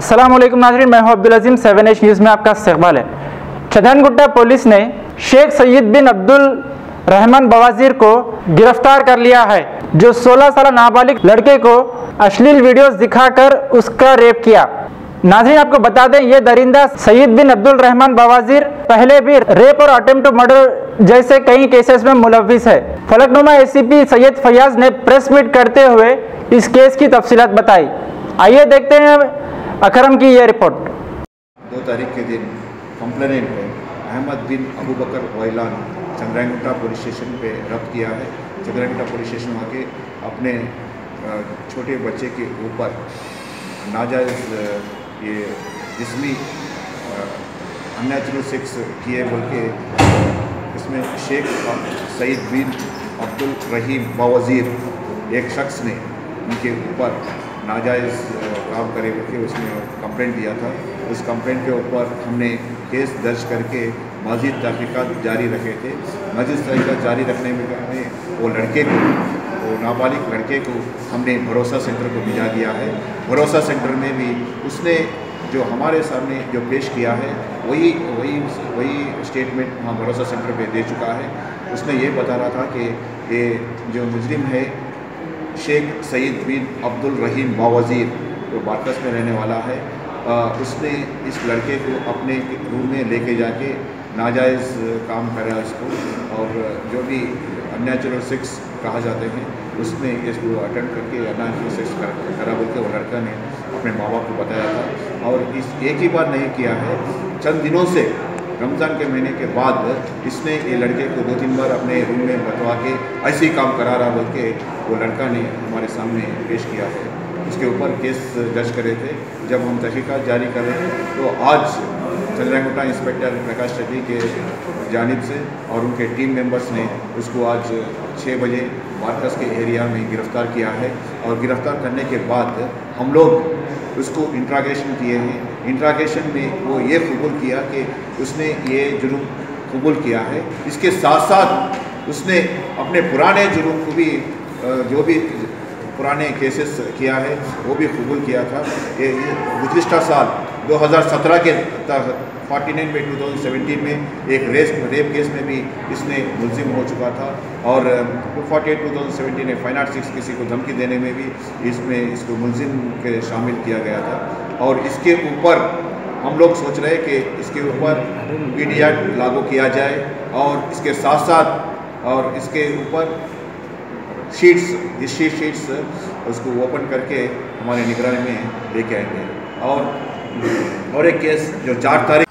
अस्सलाम वालेकुम नाज़रीन, मैं हूं अब्दुल अजीम। 7H न्यूज़ में आपका इस्तकबाल है। चंदनगुट्टा पुलिस ने शेख सईद बिन अब्दुल रहमान बवाजीर को गिरफ्तार कर लिया है, जो 16 साल नाबालिग लड़के को अश्लील वीडियोस दिखाकर उसका रेप किया। नाज़रीन, आपको बता दें, ये दरिंदा सईद बिन अब्दुल रहमान बवाजीर पहले भी रेप और अटेम्प्ट टू मर्डर जैसे कई केसेस में मुलव्विस है। फलकनुमा एसीपी सैयद फयाज ने प्रेस मीट करते हुए इस केस की तफसीलात बताई। आइए देखते हैं अकरम की यह रिपोर्ट। 2 तारीख के दिन कंप्लेनेंट है अहमद बिन अबू बकर वैलान चंद्रायनगुट्टा पुलिस स्टेशन पे रब्त किया है। चंद्रायनगुट्टा पुलिस स्टेशन आके अपने छोटे बच्चे के ऊपर नाजायज़ ये जिस्मी अननेचुरल सेक्स किए बोल के इसमें शेख सईद बिन अब्दुल रहीम बवाजीर एक शख्स ने उनके ऊपर नाजायज़ काम करे करके उसने कंप्लेंट दिया था। उस कंप्लेंट के ऊपर हमने केस दर्ज करके मज़ीद तहक़ीक़ात जारी रखे थे। मज़ीद तहक़ीक़ात जारी रखने में वो नाबालिग लड़के को हमने भरोसा सेंटर को भिजा दिया है। भरोसा सेंटर में भी उसने जो हमारे सामने जो पेश किया है वही स्टेटमेंट वहाँ भरोसा सेंटर पे दे चुका है। उसने ये बता रहा था कि ये जो मुजरिम है शेख सईद बिन अब्दुल रहीम बवाजीर जो बारकस में रहने वाला है, उसने इस लड़के को अपने रूम में लेके जाके नाजायज़ काम करा इसको, और जो भी अननेचुरल सेक्स कहा जाते हैं उसमें इसको अटेम्प्ट करके अननेचुरल सेक्स करा बोल के वो लड़का ने अपने माँ बाप को बताया था। और इस एक ही बार नहीं किया है, चंद दिनों से रमज़ान के महीने के बाद इसने ये लड़के को 2-3 बार अपने रूम में बतवा के ऐसे ही काम करा रहा बोल के वो लड़का ने हमारे सामने पेश किया है। उसके ऊपर केस दर्ज करे थे। जब हम तहक़ीक़ात जारी कर रहे हैं तो आज चंद्रायनगुट्टा इंस्पेक्टर प्रकाश रेड्डी के जानिब से और उनके टीम मेंबर्स ने उसको आज 6 बजे बारकस के एरिया में गिरफ़्तार किया है। और गिरफ़्तार करने के बाद हम लोग उसको इंट्रागेशन किए हैं। इंट्रागेशन में वो ये कबूल किया कि उसने ये जुर्म कबूल किया है। इसके साथ साथ उसने अपने पुराने जुर्म को भी जो भी पुराने केसेस किया है वो भी कबूल किया था। ये गुज़िश्ता साल 2017 के 49 में 2017 में एक रेप केस में भी इसने मुलजिम हो चुका था। और 248 2017 में फाइन आर्ट 6 किसी को धमकी देने में भी इसमें इसको मुलजिम के शामिल किया गया था। और इसके ऊपर हम लोग सोच रहे हैं कि इसके ऊपर पीडी एक्ट लागू किया जाए और इसके साथ साथ और इसके ऊपर शीट्स उसको ओपन करके हमारे निगरानी में लेके आएंगे। और एक केस जो 4 तारीख